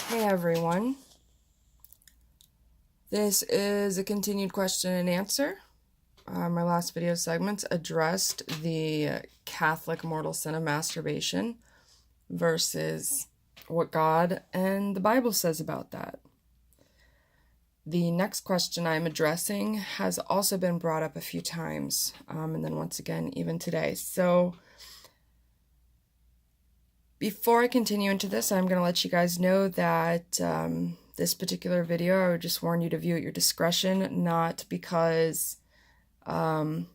Hey everyone, this is a continued question and answer. My last video segments addressed the Catholic mortal sin of masturbation versus what God and the Bible says about that. The next question I'm addressing has also been brought up a few times, and then once again, even today. So before I continue into this, I'm going to let you guys know that this particular video, I would just warn you to view at your discretion, not because of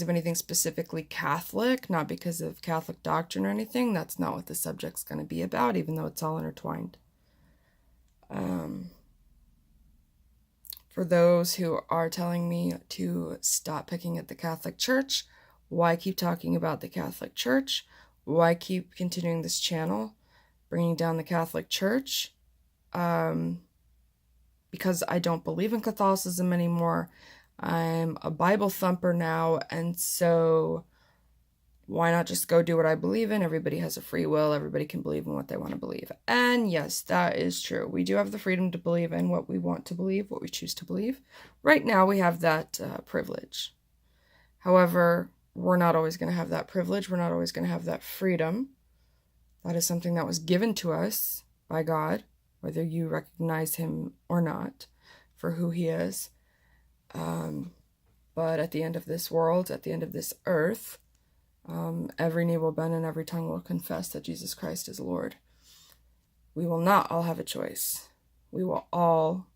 anything specifically Catholic, not because of Catholic doctrine or anything. That's not what the subject's going to be about, even though it's all intertwined. For those who are telling me to stop picking at the Catholic Church, why keep talking about the Catholic Church? Why keep continuing this channel, bringing down the Catholic Church? Because I don't believe in Catholicism anymore. I'm a Bible thumper now, and so why not just go do what I believe in? Everybody has a free will. Everybody can believe in what they want to believe. And yes, that is true. We do have the freedom to believe in what we want to believe, what we choose to believe. Right now, we have that privilege. However, we're not always going to have that privilege. We're not always going to have that freedom. That is something that was given to us by God, whether you recognize him or not, for who he is. But at the end of this world, at the end of this earth, every knee will bend and every tongue will confess that Jesus Christ is Lord. We will not all have a choice. We will all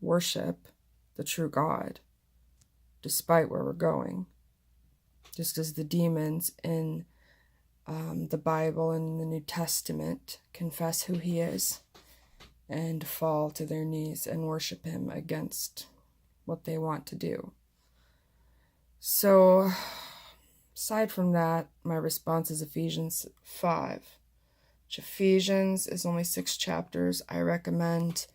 worship the true God, despite where we're going. Just as the demons in the Bible and the New Testament confess who he is and fall to their knees and worship him against what they want to do. So, aside from that, my response is Ephesians 5. Which Ephesians is only 6 chapters. I recommend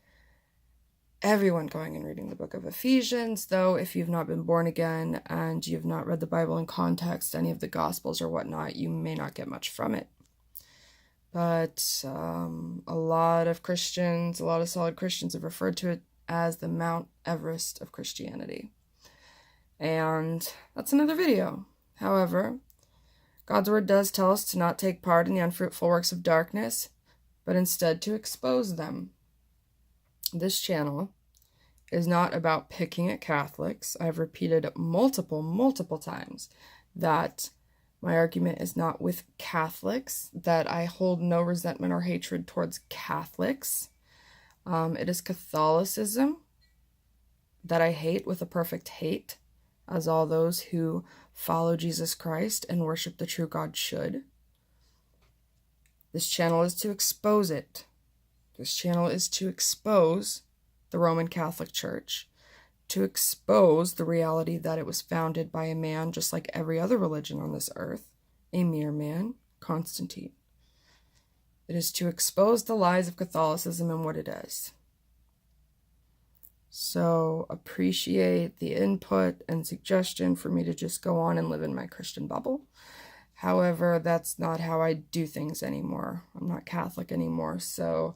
everyone going and reading the book of Ephesians, though if you've not been born again and you've not read the Bible in context, any of the Gospels or whatnot, you may not get much from it. But a lot of Christians, a lot of solid Christians have referred to it as the Mount Everest of Christianity. And that's another video. However, God's word does tell us to not take part in the unfruitful works of darkness, but instead to expose them. This channel is not about picking at Catholics. I've repeated multiple times that my argument is not with Catholics, that I hold no resentment or hatred towards Catholics. It is Catholicism that I hate with a perfect hate, as all those who follow Jesus Christ and worship the true God should. This channel is to expose it. This channel is to expose the Roman Catholic Church, to expose the reality that it was founded by a man just like every other religion on this earth, a mere man, Constantine. It is to expose the lies of Catholicism and what it is. So appreciate the input and suggestion for me to just go on and live in my Christian bubble. However, that's not how I do things anymore. I'm not Catholic anymore, so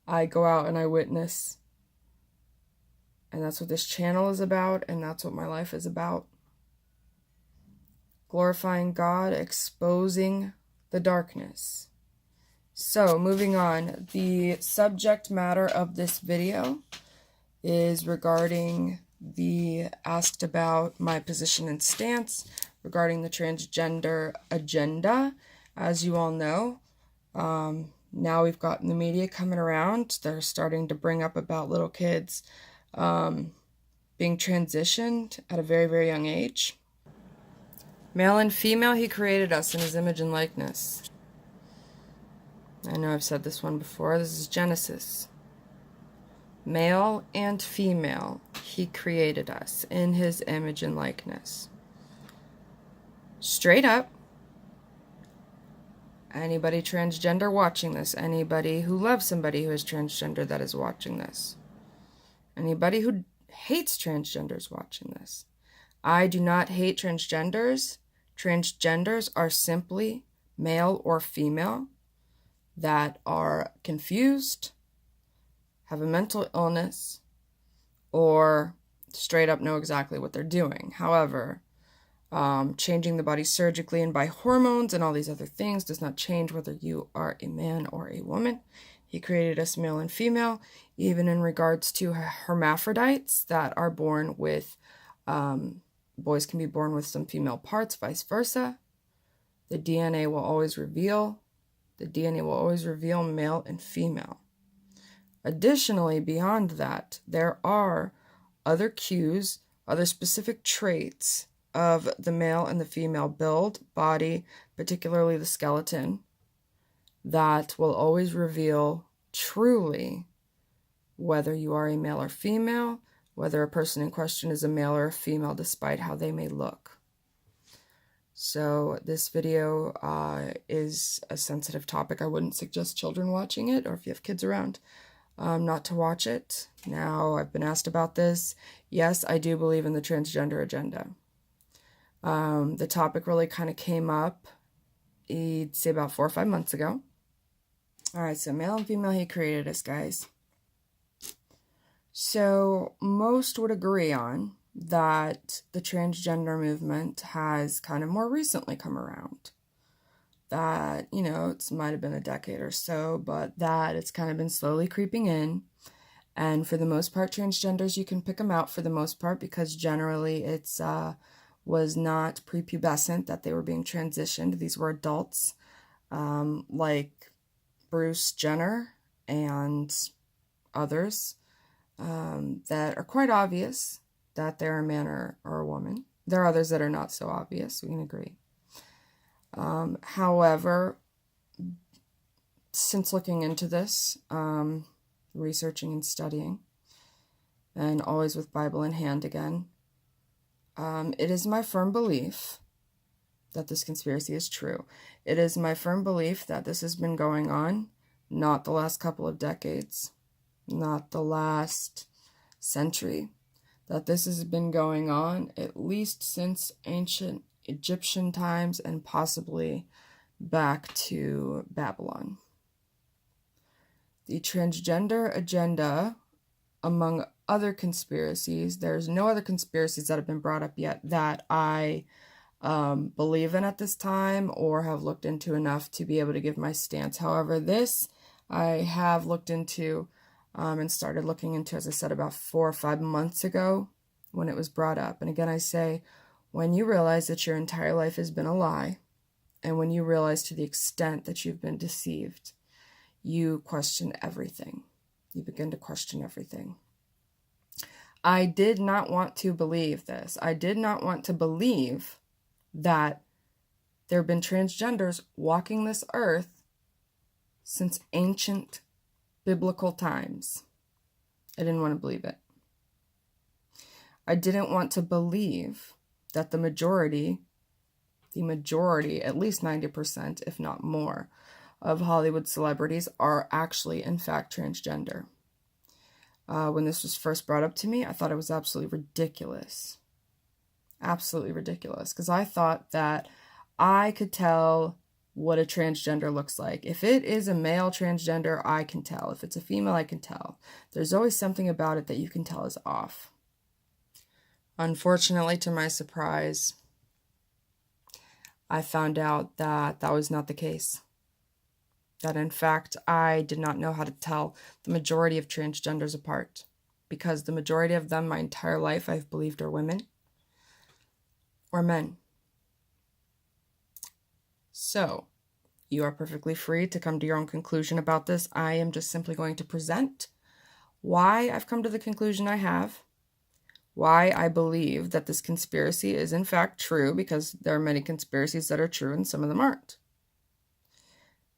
I go out and I witness. And that's what this channel is about, and that's what my life is about. Glorifying God, exposing the darkness. So, moving on. The subject matter of this video is regarding the asked about my position and stance regarding the transgender agenda. As you all know, now we've gotten the media coming around. They're starting to bring up about little kids being transitioned at a very, very young age. Male and female, he created us in his image and likeness. I know I've said this one before. This is Genesis. Male and female, he created us in his image and likeness. Straight up. Anybody transgender watching this, anybody who loves somebody who is transgender that is watching this, anybody who hates transgenders watching this. I do not hate transgenders. Transgenders are simply male or female. that are confused, have a mental illness, or straight up know exactly what they're doing. However, changing the body surgically and by hormones and all these other things does not change whether you are a man or a woman. He created us male and female, even in regards to hermaphrodites that are born with, boys can be born with some female parts, vice versa. The DNA will always reveal male and female. Additionally, beyond that, there are other cues, other specific traits of the male and the female build, body, particularly the skeleton, that will always reveal truly whether you are a male or female, whether a person in question is a male or a female, despite how they may look. So this video is a sensitive topic. I wouldn't suggest children watching it, or if you have kids around, not to watch it. Now, I've been asked about this. Yes, I do believe in the transgender agenda. The topic really kind of came up, I'd say about 4 or 5 months ago. All right, so male and female, he created us, guys. So most would agree on that the transgender movement has kind of more recently come around. That, it might have been a decade or so, but that it's kind of been slowly creeping in. And for the most part, transgenders, you can pick them out for the most part, because generally it's was not prepubescent that they were being transitioned. These were adults, like Bruce Jenner and others, that are quite obvious that they're a man or a woman. There are others that are not so obvious, we can agree. However, since looking into this, researching and studying, and always with Bible in hand again, it is my firm belief that this conspiracy is true. It is my firm belief that this has been going on, not the last couple of decades, not the last century, that this has been going on at least since ancient Egyptian times and possibly back to Babylon. The transgender agenda, among other conspiracies, there's no other conspiracies that have been brought up yet that I believe in at this time or have looked into enough to be able to give my stance. However, this I have looked into and started looking into, as I said, about 4 or 5 months ago when it was brought up. And again, I say, when you realize that your entire life has been a lie, and when you realize to the extent that you've been deceived, you question everything. You begin to question everything. I did not want to believe this. I did not want to believe that there have been transgenders walking this earth since ancient biblical times. I didn't want to believe it. I didn't want to believe that the majority, at least 90%, if not more, of Hollywood celebrities are actually, in fact, transgender. When this was first brought up to me, I thought it was absolutely ridiculous. Absolutely ridiculous. Because I thought that I could tell what a transgender looks like. If it is a male transgender, I can tell. If it's a female, I can tell. There's always something about it that you can tell is off. Unfortunately, to my surprise, I found out that that was not the case. That in fact, I did not know how to tell the majority of transgenders apart, because the majority of them, my entire life, I've believed are women or men. So, you are perfectly free to come to your own conclusion about this. I am just simply going to present why I've come to the conclusion I have, why I believe that this conspiracy is in fact true, because there are many conspiracies that are true and some of them aren't.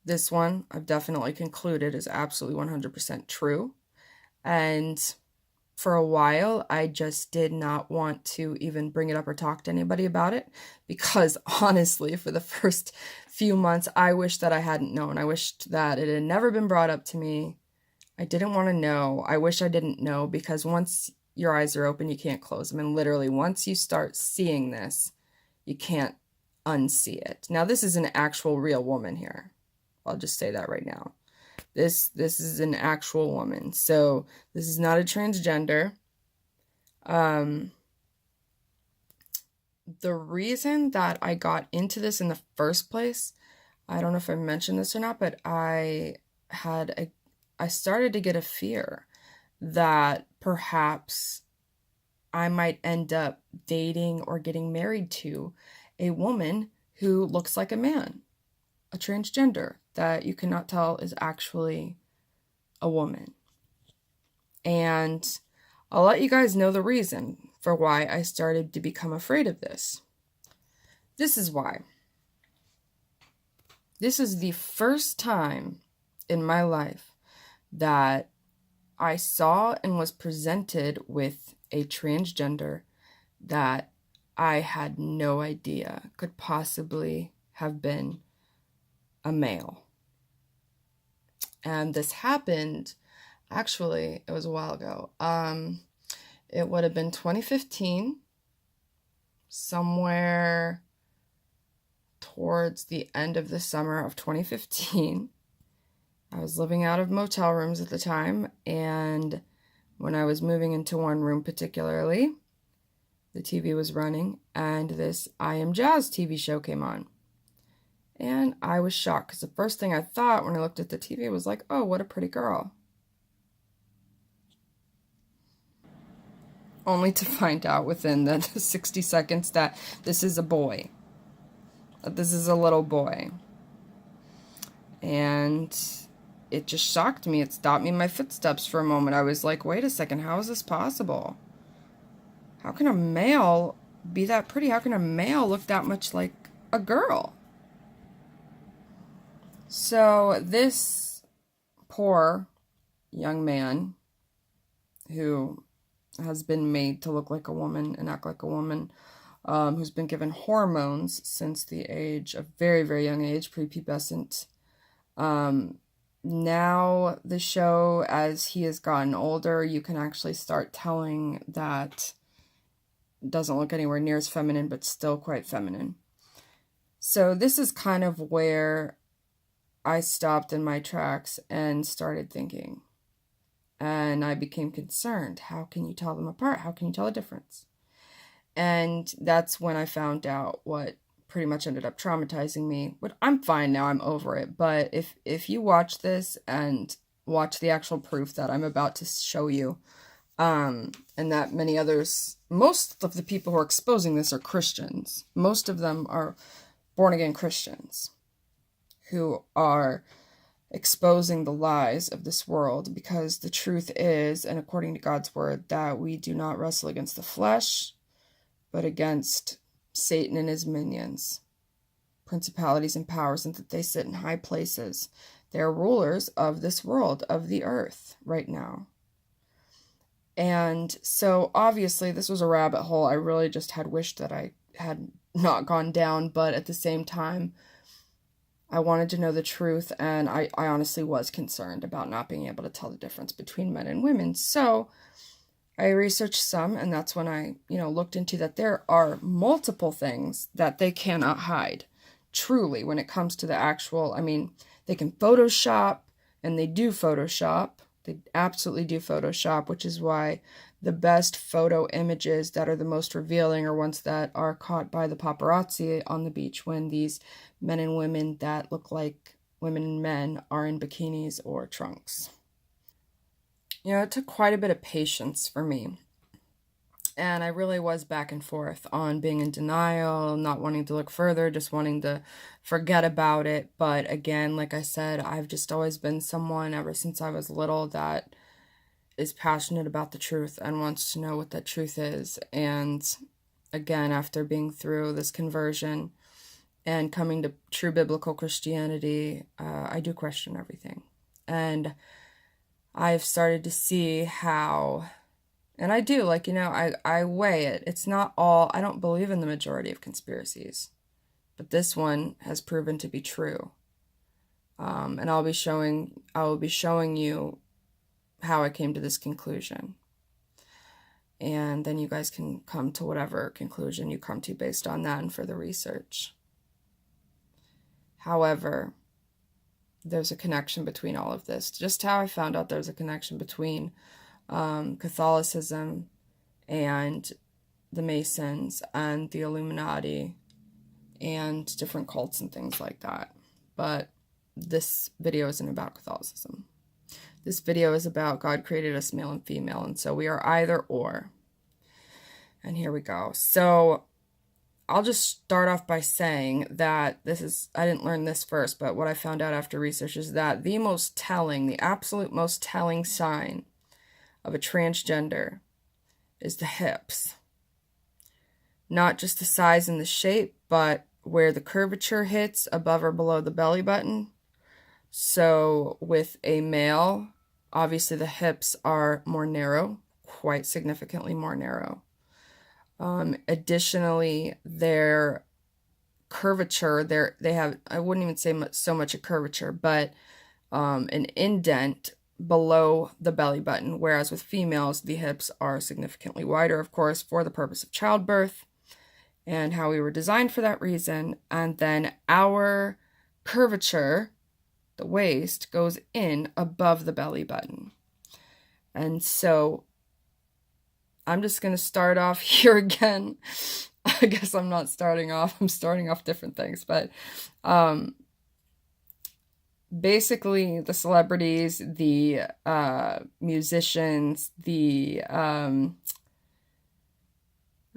This one, I've definitely concluded, is absolutely 100% true. And for a while, I just did not want to even bring it up or talk to anybody about it, because honestly, for the first few months, I wished that I hadn't known. I wished that it had never been brought up to me. I didn't want to know. I wish I didn't know, because once your eyes are open, you can't close them. And literally, once you start seeing this, you can't unsee it. Now, this is an actual real woman here. I'll just say that right now. This is an actual woman. So this is not a transgender. The reason that I got into this in the first place, I don't know if I mentioned this or not, but I started to get a fear that perhaps I might end up dating or getting married to a woman who looks like a man, a transgender that you cannot tell is actually a woman. And I'll let you guys know the reason for why I started to become afraid of this. This is why. This is the first time in my life that I saw and was presented with a transgender that I had no idea could possibly have been a male. And this happened, actually, it was a while ago. It would have been 2015, somewhere towards the end of the summer of 2015. I was living out of motel rooms at the time, and when I was moving into one room particularly, the TV was running, and this I Am Jazz TV show came on. And I was shocked, because the first thing I thought when I looked at the TV was like, oh, what a pretty girl. Only to find out within the 60 seconds that this is a boy. That this is a little boy. And it just shocked me. It stopped me in my footsteps for a moment. I was like, wait a second, how is this possible? How can a male be that pretty? How can a male look that much like a girl? So this poor young man who has been made to look like a woman and act like a woman, who's been given hormones since the age of very, very young age, prepubescent. Now the show, as he has gotten older, you can actually start telling that doesn't look anywhere near as feminine, but still quite feminine. So this is kind of where I stopped in my tracks and started thinking. And I became concerned. How can you tell them apart? How can you tell the difference? And that's when I found out what pretty much ended up traumatizing me. But I'm fine now. I'm over it. But if you watch this and watch the actual proof that I'm about to show you, and that many others, most of the people who are exposing this are Christians. Most of them are born-again Christians who are exposing the lies of this world, because the truth is, and according to God's word, that we do not wrestle against the flesh, but against Satan and his minions, principalities and powers, and that they sit in high places. They are rulers of this world, of the earth right now. And so obviously this was a rabbit hole I really just had wished that I had not gone down, but at the same time, I wanted to know the truth, and I honestly was concerned about not being able to tell the difference between men and women. So I researched some, and that's when I, looked into that there are multiple things that they cannot hide, truly, when it comes to the actual, they can Photoshop, and they do Photoshop. They absolutely do Photoshop, which is why the best photo images that are the most revealing are ones that are caught by the paparazzi on the beach when these men and women that look like women and men are in bikinis or trunks. It took quite a bit of patience for me. And I really was back and forth on being in denial, not wanting to look further, just wanting to forget about it. But again, like I said, I've just always been someone ever since I was little that is passionate about the truth and wants to know what that truth is. And again, after being through this conversion and coming to true biblical Christianity, I do question everything. And I've started to see how, and I do, I weigh it. It's not all, I don't believe in the majority of conspiracies, but this one has proven to be true. And I will be showing you how I came to this conclusion. And then you guys can come to whatever conclusion you come to based on that and for the research. However, there's a connection between all of this. Just how I found out there's a connection between Catholicism and the Masons and the Illuminati and different cults and things like that. But this video isn't about Catholicism. This video is about God created us male and female, and so we are either or. And here we go. So I'll just start off by saying that I didn't learn this first, but what I found out after research is that the absolute most telling sign of a transgender is the hips. Not just the size and the shape, but where the curvature hits above or below the belly button. So with a male, obviously the hips are more narrow, quite significantly more narrow. Additionally, their curvature, they have, I wouldn't even say so much a curvature, but an indent below the belly button, whereas with females, the hips are significantly wider, of course, for the purpose of childbirth and how we were designed for that reason. And then our curvature, the waist, goes in above the belly button. And so I'm just going to start off here again. I guess I'm not starting off. I'm starting off different things. But basically, the celebrities, the musicians, the,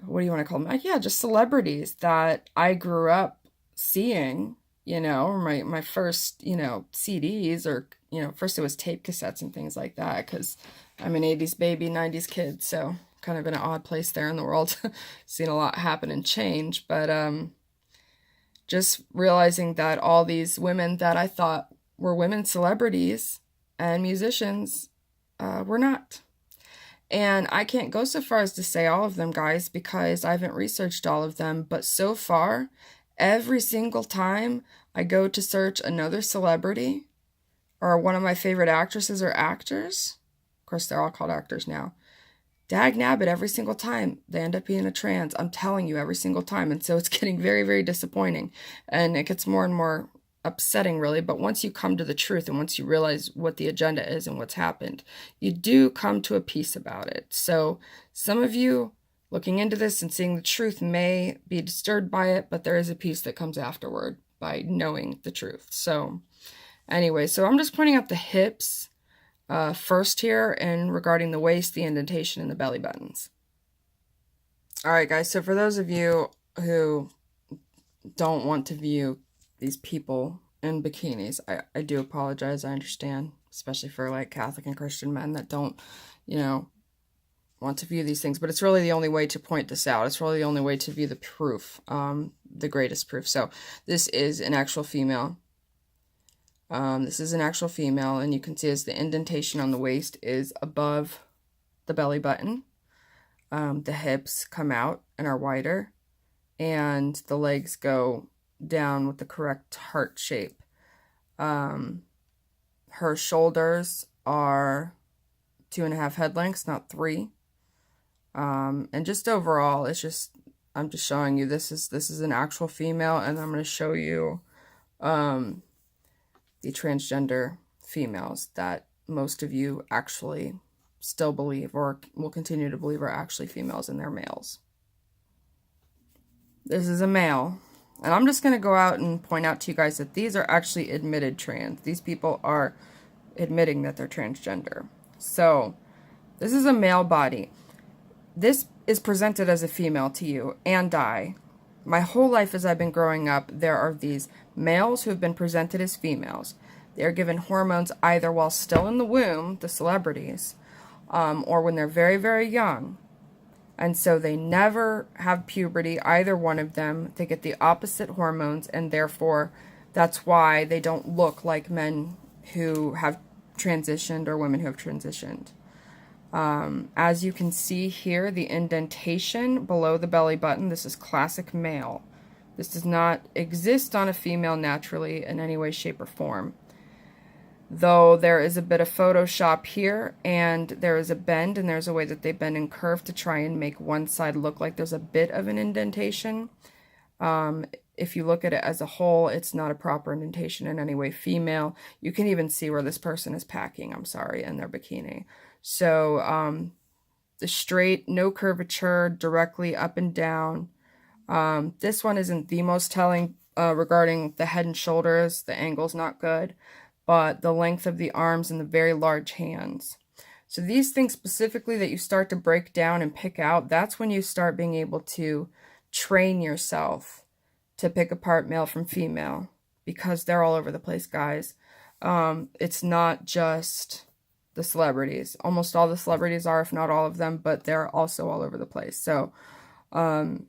what do you want to call them? Yeah, just celebrities that I grew up seeing, my first, CDs or, first it was tape cassettes and things like that, because I'm an 80s baby, 90s kid, so kind of in an odd place there in the world. Seen a lot happen and change, but just realizing that all these women that I thought were women celebrities and musicians were not. And I can't go so far as to say all of them, guys, because I haven't researched all of them, but so far, every single time I go to search another celebrity or one of my favorite actresses or actors, of course they're all called actors now, dag nabbit, every single time they end up being a trans. I'm telling you, every single time. And so it's getting very, very disappointing. And it gets more and more upsetting, really. But once you come to the truth and once you realize what the agenda is and what's happened, you do come to a peace about it. So some of you looking into this and seeing the truth may be disturbed by it, but there is a peace that comes afterward by knowing the truth. So anyway, so I'm just pointing out the hips first here, and regarding the waist, the indentation, and the belly buttons. All right, guys, so for those of you who don't want to view these people in bikinis, I do apologize. I understand, especially for like Catholic and Christian men that don't, want to view these things, but it's really the only way to point this out. It's really the only way to view the proof, the greatest proof. So this is an actual female. This is an actual female, and you can see as the indentation on the waist is above the belly button. The hips come out and are wider, and the legs go down with the correct heart shape. Her shoulders are 2.5 head lengths, not 3. And just overall, I'm just showing you this is an actual female, and I'm going to show you the transgender females that most of you actually still believe or will continue to believe are actually females and they're males. This is a male. And I'm just going to go out and point out to you guys that these are actually admitted trans. These people are admitting that they're transgender. So this is a male body. This is presented as a female to you and I. My whole life as I've been growing up, there are these males who have been presented as females. They are given hormones either while still in the womb, the celebrities, or when they're very, very young. And so they never have puberty, either one of them. They get the opposite hormones, and therefore that's why they don't look like men who have transitioned or women who have transitioned. As you can see here, the indentation below the belly button, this is classic male. This does not exist on a female naturally in any way, shape, or form. Though there is a bit of Photoshop here, and there is a bend, and there's a way that they bend and curve to try and make one side look like there's a bit of an indentation. if you look at it as a whole, it's not a proper indentation in any way. Female, you can even see where this person is packing, I'm sorry, in their bikini. So the straight, no curvature, directly up and down. This one isn't the most telling regarding the head and shoulders. The angle's not good, but the length of the arms and the very large hands. So these things specifically that you start to break down and pick out, that's when you start being able to train yourself to pick apart male from female, because they're all over the place, guys. It's not just the celebrities. Almost all the celebrities are, if not all of them, but they're also all over the place. So that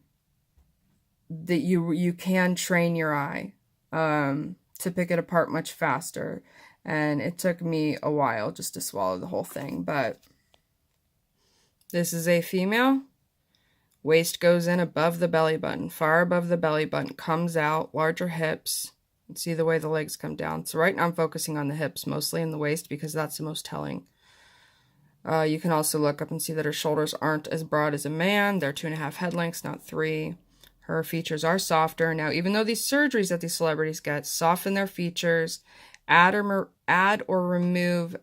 you can train your eye to pick it apart much faster. And it took me a while just to swallow the whole thing. But this is a female. Waist goes in above the belly button, far above the belly button, comes out, larger hips. And see the way the legs come down. So right now I'm focusing on the hips mostly, and the waist, because that's the most telling. You can also look up and see that her shoulders aren't as broad as a man. They're 2.5 head lengths, not 3. Her features are softer. Now, even though these surgeries that these celebrities get soften their features, add or remove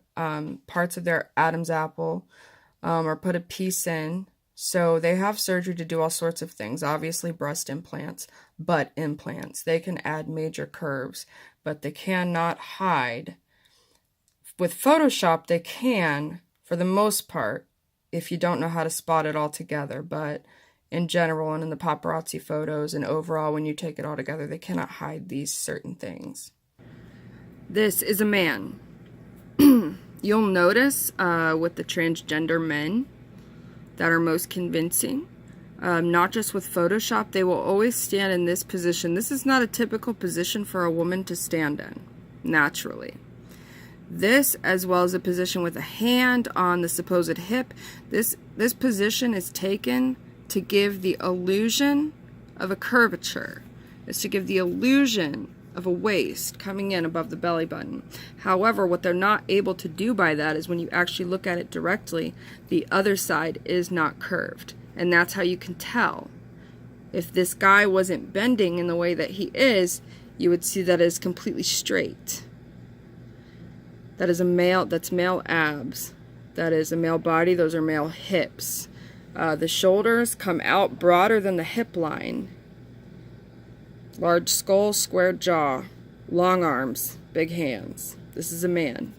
parts of their Adam's apple, or put a piece in. So they have surgery to do all sorts of things. Obviously, breast implants, butt implants. They can add major curves, but they cannot hide. With Photoshop, they can, for the most part, if you don't know how to spot it all together. But in general, and in the paparazzi photos, and overall, when you take it all together, they cannot hide these certain things. This is a man. You'll notice with the transgender men that are most convincing, not just with Photoshop, they will always stand in this position. This is not a typical position for a woman to stand in, naturally. This, as well as a position with a hand on the supposed hip, this position is taken to give the illusion of a curvature. It's to give the illusion of a waist coming in above the belly button. However, what they're not able to do by that is when you actually look at it directly, the other side is not curved. And that's how you can tell. If this guy wasn't bending in the way that he is, you would see that it is completely straight. That is a male, that's male abs. That is a male body, those are male hips. The shoulders come out broader than the hip line. Large skull, square jaw, long arms, big hands. This is a man.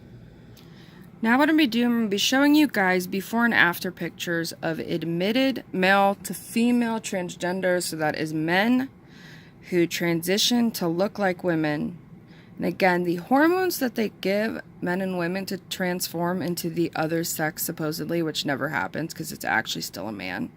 Now what I'm going to be showing you guys before and after pictures of admitted male to female transgenders. So that is men who transition to look like women. And again, the hormones that they give men and women to transform into the other sex, supposedly, which never happens because it's actually still a man.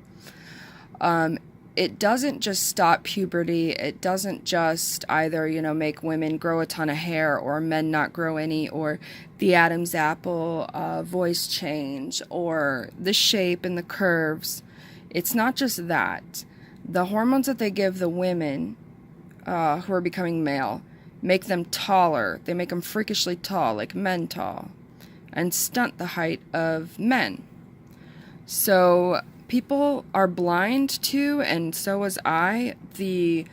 It doesn't just stop puberty. It doesn't just either, make women grow a ton of hair or men not grow any, or the Adam's apple voice change, or the shape and the curves. It's not just that. The hormones that they give the women who are becoming male make them taller. They make them freakishly tall, like men tall, and stunt the height of men. So people are blind to, and so was I, the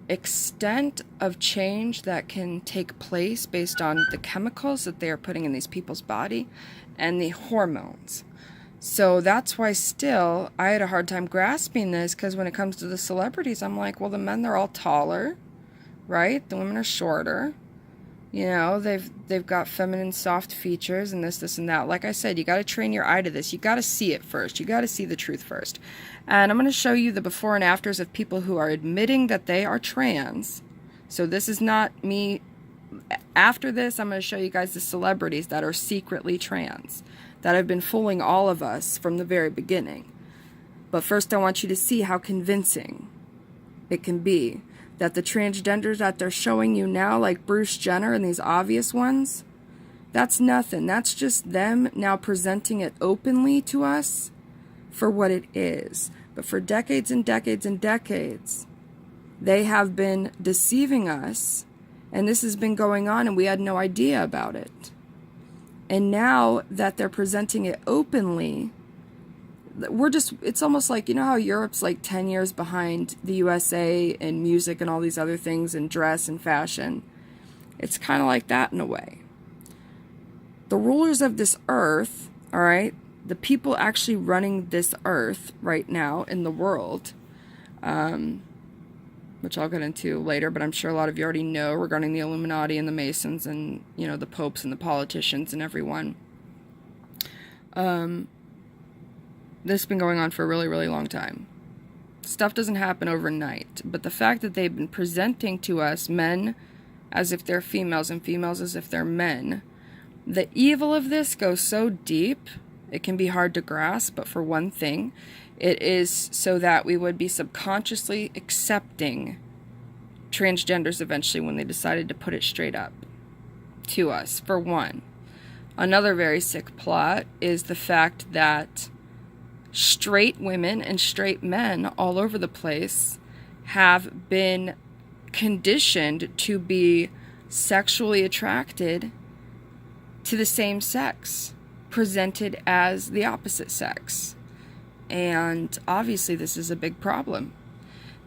extent of change that can take place based on the chemicals that they are putting in these people's body and the hormones. So that's why still I had a hard time grasping this, because when it comes to the celebrities, I'm like, well, the men, they're all taller, right? The women are shorter. They've got feminine soft features and this and that. Like I said, you got to train your eye to this. You got to see it first. You got to see the truth first. And I'm going to show you the before and afters of people who are admitting that they are trans. So this is not me. After this, I'm going to show you guys the celebrities that are secretly trans, that have been fooling all of us from the very beginning. But first, I want you to see how convincing it can be. That the transgenders that they're showing you now, like Bruce Jenner and these obvious ones, that's nothing. That's just them now presenting it openly to us for what it is. But for decades and decades and decades, they have been deceiving us, and this has been going on, and we had no idea about it. And now that they're presenting it openly, it's almost like, you know how Europe's like 10 years behind the USA in music and all these other things, and dress and fashion. It's kind of like that in a way. The rulers of this earth, all right, the people actually running this earth right now in the world, which I'll get into later, but I'm sure a lot of you already know regarding the Illuminati and the Masons and, you know, the popes and the politicians and everyone. This has been going on for a really, really long time. Stuff doesn't happen overnight, but the fact that they've been presenting to us men as if they're females and females as if they're men, the evil of this goes so deep, it can be hard to grasp, but for one thing, it is so that we would be subconsciously accepting transgenders eventually when they decided to put it straight up to us, for one. Another very sick plot is the fact that straight women and straight men all over the place have been conditioned to be sexually attracted to the same sex, presented as the opposite sex. And obviously this is a big problem.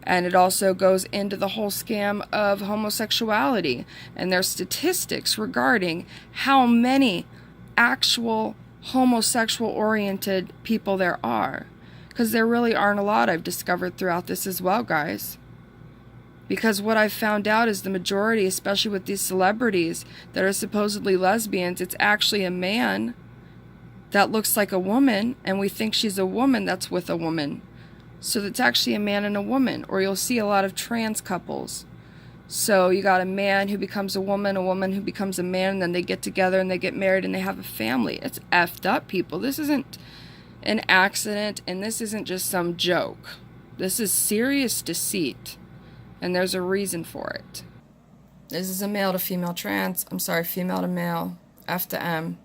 And it also goes into the whole scam of homosexuality and their statistics regarding how many actual homosexual oriented people there are. Because there really aren't a lot, I've discovered throughout this as well, guys. Because what I've found out is the majority, especially with these celebrities that are supposedly lesbians, it's actually a man that looks like a woman, and we think she's a woman that's with a woman. So it's actually a man and a woman. Or you'll see a lot of trans couples. So you got a man who becomes a woman who becomes a man, and then they get together and they get married and they have a family. It's effed up, people. This isn't an accident, and this isn't just some joke. This is serious deceit. And there's a reason for it. This is a male to female trans. I'm sorry, female to male. F to M.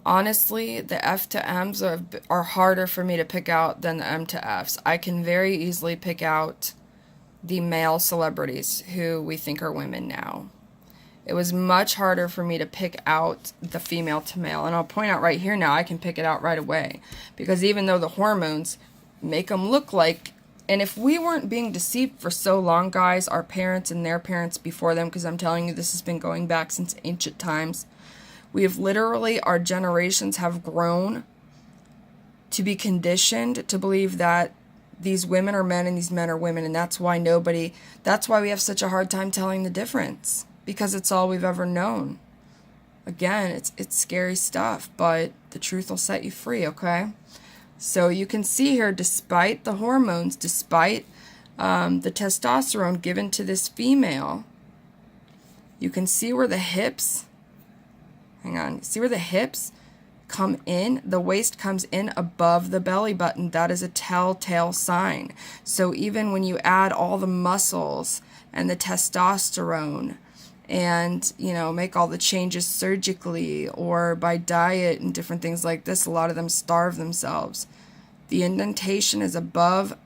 Honestly, the F to M's are harder for me to pick out than the M to F's. I can very easily pick out the male celebrities who we think are women now. It was much harder for me to pick out the female to male. And I'll point out right here now, I can pick it out right away. Because even though the hormones make them look like, and if we weren't being deceived for so long, guys, our parents and their parents before them, because I'm telling you, this has been going back since ancient times. We have literally, our generations have grown to be conditioned to believe that these women are men and these men are women. And that's why we have such a hard time telling the difference. Because it's all we've ever known. Again, it's scary stuff, but the truth will set you free, okay? So you can see here, despite the hormones, despite the testosterone given to this female, you can see where the hips, see where the hips come in? The waist comes in above the belly button. That is a telltale sign. So even when you add all the muscles and the testosterone and, you know, make all the changes surgically or by diet and different things like this, a lot of them starve themselves. The indentation is above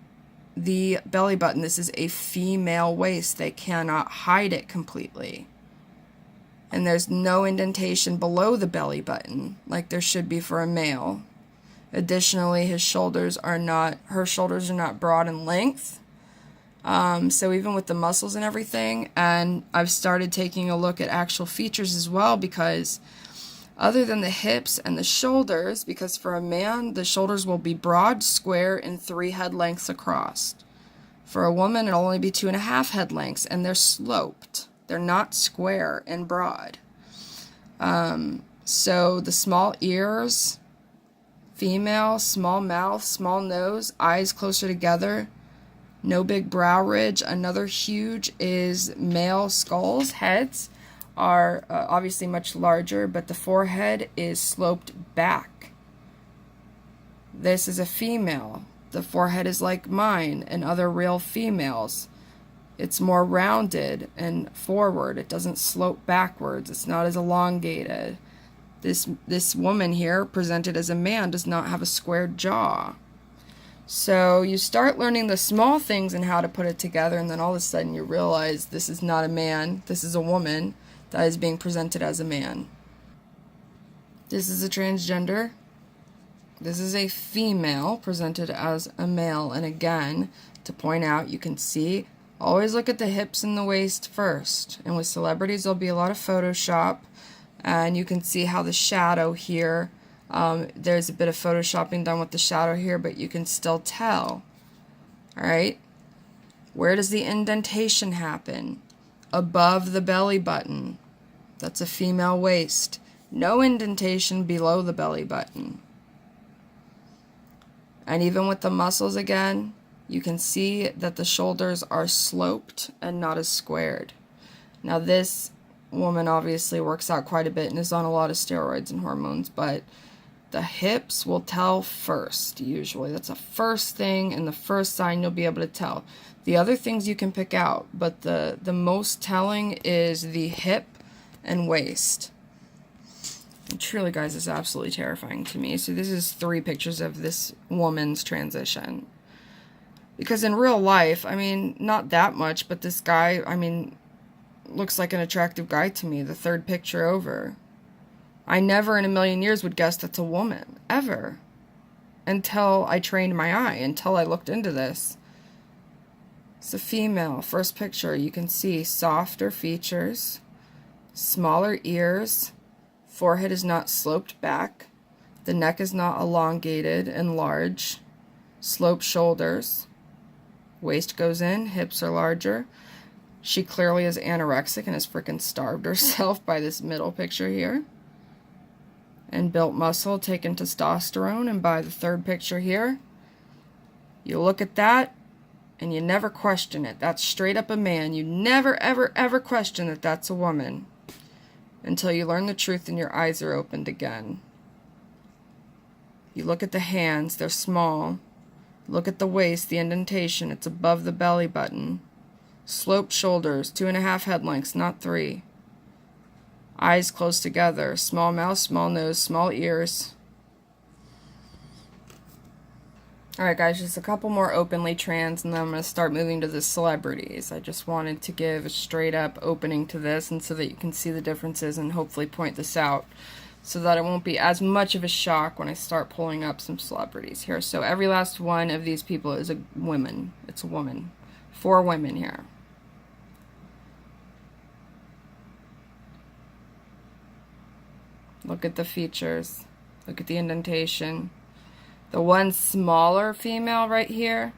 the belly button. This is a female waist. They cannot hide it completely. And there's no indentation below the belly button like there should be for a male. Additionally, her shoulders are not broad in length. So even with the muscles and everything, and I've started taking a look at actual features as well, because other than the hips and the shoulders, because for a man, the shoulders will be broad, square, and 3 head lengths across. For a woman, it'll only be 2.5 head lengths, and they're sloped. They're not square and broad. So the small ears, female, small mouth, small nose, eyes closer together, no big brow ridge. Another huge is male skulls. Heads are obviously much larger, but the forehead is sloped back. This is a female. The forehead is like mine and other real females. It's more rounded and forward. It doesn't slope backwards. It's not as elongated. This woman here, presented as a man, does not have a squared jaw. So you start learning the small things and how to put it together, and then all of a sudden you realize this is not a man. This is a woman that is being presented as a man. This is a transgender. This is a female presented as a male. And again, to point out, you can see, always look at the hips and the waist first. And with celebrities, there'll be a lot of Photoshop. And you can see how the shadow here, there's a bit of Photoshopping done with the shadow here, but you can still tell. Alright? Where does the indentation happen? Above the belly button. That's a female waist. No indentation below the belly button. And even with the muscles again, you can see that the shoulders are sloped and not as squared. Now this woman obviously works out quite a bit and is on a lot of steroids and hormones, but the hips will tell first, usually. That's the first thing and the first sign you'll be able to tell. The other things you can pick out, but the most telling is the hip and waist. And truly, guys, this is absolutely terrifying to me. So this is 3 pictures of this woman's transition. Because in real life, I mean, not that much, but this guy, I mean, looks like an attractive guy to me, the 3rd picture over. I never in a million years would guess that's a woman, ever. Until I trained my eye, until I looked into this. It's a female. First picture, you can see softer features, smaller ears, forehead is not sloped back, the neck is not elongated and large, sloped shoulders, waist goes in, hips are larger. She clearly is anorexic and has freaking starved herself by this middle picture here. And built muscle, taken testosterone, and by the 3rd picture here, you look at that and you never question it. That's straight up a man. You never, ever, ever question that that's a woman until you learn the truth and your eyes are opened again. You look at the hands, they're small. Look at the waist, the indentation, it's above the belly button. Sloped shoulders, 2.5 head lengths, not 3. Eyes close together, small mouth, small nose, small ears. Alright guys, just a couple more openly trans and then I'm going to start moving to the celebrities. I just wanted to give a straight up opening to this and so that you can see the differences and hopefully point this out so that it won't be as much of a shock when I start pulling up some celebrities here. So every last one of these people is a woman. It's a woman. 4 women here. Look at the features. Look at the indentation. The one smaller female right here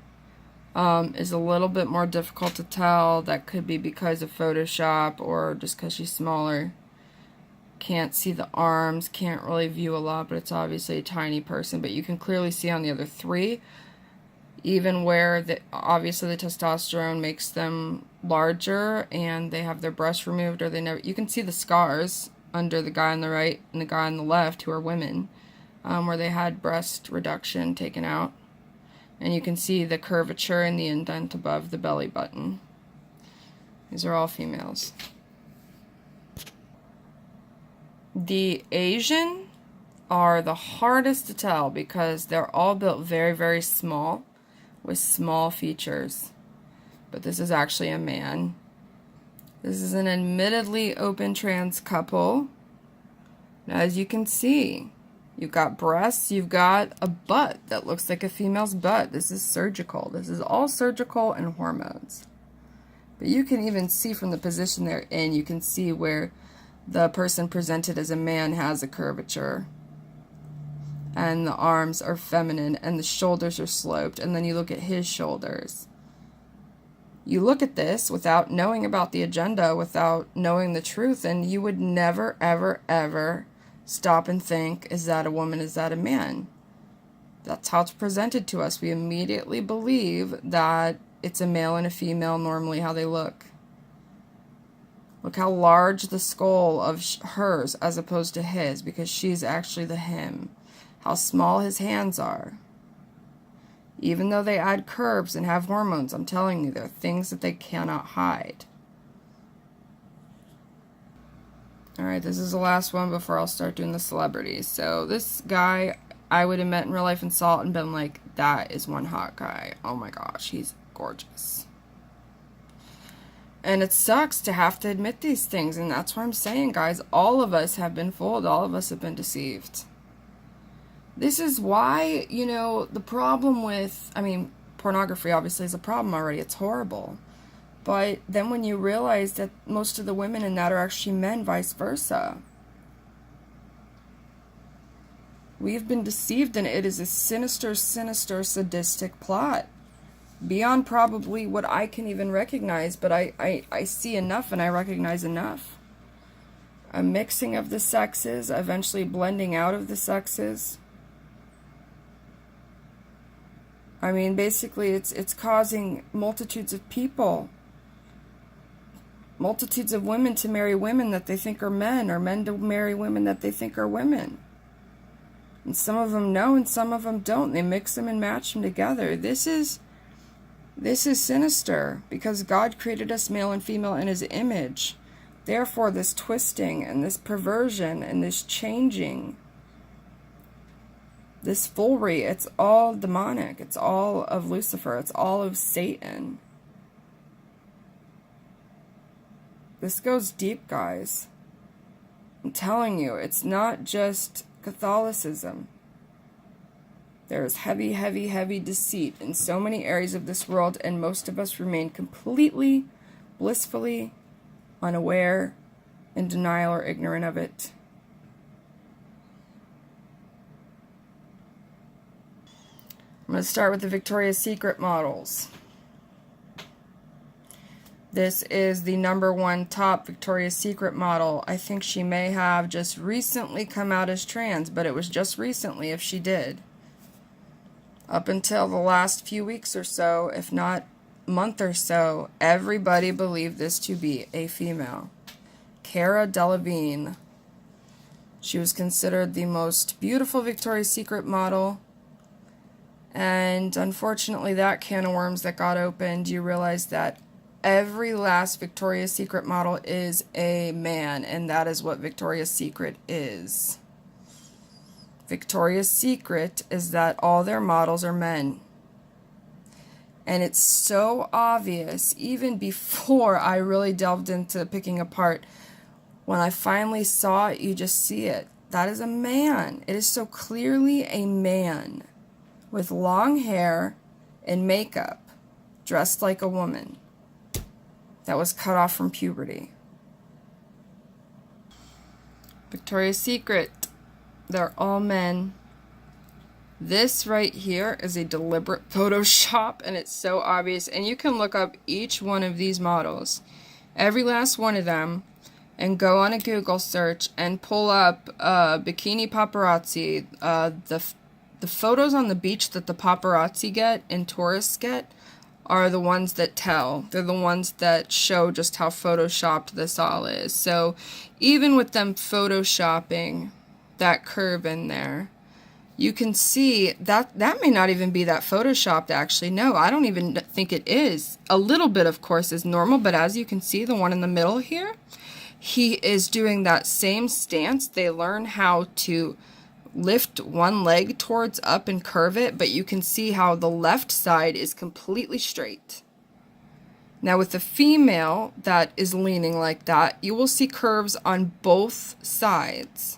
is a little bit more difficult to tell. That could be because of Photoshop or just because she's smaller. Can't see the arms, can't really view a lot, but it's obviously a tiny person. But you can clearly see on the other 3, even where obviously the testosterone makes them larger and they have their breasts removed or they never, you can see the scars under the guy on the right and the guy on the left who are women. Where they had breast reduction taken out. And you can see the curvature and the indent above the belly button. These are all females. The Asian are the hardest to tell because they're all built very, very small with small features. But this is actually a man. This is an admittedly open trans couple. Now, as you can see, you've got breasts, you've got a butt that looks like a female's butt. This is surgical. This is all surgical and hormones. But you can even see from the position they're in, you can see where the person presented as a man has a curvature. And the arms are feminine and the shoulders are sloped. And then you look at his shoulders. You look at this without knowing about the agenda, without knowing the truth, and you would never, ever, ever stop and think, is that a woman, is that a man? That's how it's presented to us. We immediately believe that it's a male and a female, normally how they look. Look how large the skull of hers as opposed to his, because she's actually the him. How small his hands are. Even though they add curves and have hormones, I'm telling you, they're things that they cannot hide. Alright, this is the last one before I'll start doing the celebrities. So this guy, I would have met in real life and saw it and been like, that is one hot guy. Oh my gosh, he's gorgeous. And it sucks to have to admit these things, and that's what I'm saying, guys. All of us have been fooled. All of us have been deceived. This is why, you know, the problem with, I mean, pornography obviously is a problem already. It's horrible. But then when you realize that most of the women in that are actually men, vice versa. We've been deceived, and it is a sinister, sinister, sadistic plot. Beyond probably what I can even recognize, but I see enough and I recognize enough. A mixing of the sexes, eventually blending out of the sexes. I mean, basically, it's causing multitudes of people, multitudes of women to marry women that they think are men, or men to marry women that they think are women. And some of them know, and some of them don't. They mix them and match them together. This is sinister, because God created us male and female in His image. Therefore, this twisting and this perversion and this changing, this foolery, it's all demonic. It's all of Lucifer. It's all of Satan. This goes deep, guys. I'm telling you, it's not just Catholicism. There is heavy, heavy, heavy deceit in so many areas of this world, and most of us remain completely, blissfully unaware, in denial, or ignorant of it. I'm going to start with the Victoria's Secret models. This is the #1 top Victoria's Secret model. I think she may have just recently come out as trans, but it was just recently if she did. Up until the last few weeks or so, if not month or so, everybody believed this to be a female. Cara Delevingne. She was considered the most beautiful Victoria's Secret model. And unfortunately, that can of worms that got opened, you realize that every last Victoria's Secret model is a man, and that is what Victoria's Secret is. Victoria's Secret is that all their models are men. And it's so obvious, even before I really delved into picking apart. When I finally saw it, you just see it. That is a man. It is so clearly a man with long hair and makeup, dressed like a woman that was cut off from puberty. Victoria's Secret, they're all men. This right here is a deliberate Photoshop, and it's so obvious. And you can look up each one of these models, every last one of them, and go on a Google search and pull up bikini paparazzi. The photos on the beach that the paparazzi get and tourists get are the ones that tell. They're the ones that show just how photoshopped this all is. So even with them photoshopping that curve in there, you can see that may not even be that photoshopped, actually. No, I don't even think it is. A little bit, of course, is normal, but as you can see, the one in the middle here, he is doing that same stance. They learn how to lift one leg towards up and curve it, but you can see how the left side is completely straight. Now with the female that is leaning like that, you will see curves on both sides.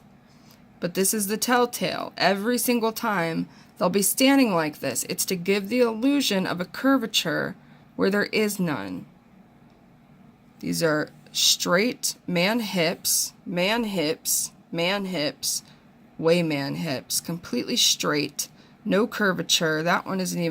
But this is the telltale. Every single time they'll be standing like this, it's to give the illusion of a curvature where there is none. These are straight man hips, man hips, man hips, way man hips, completely straight, no curvature. That one isn't even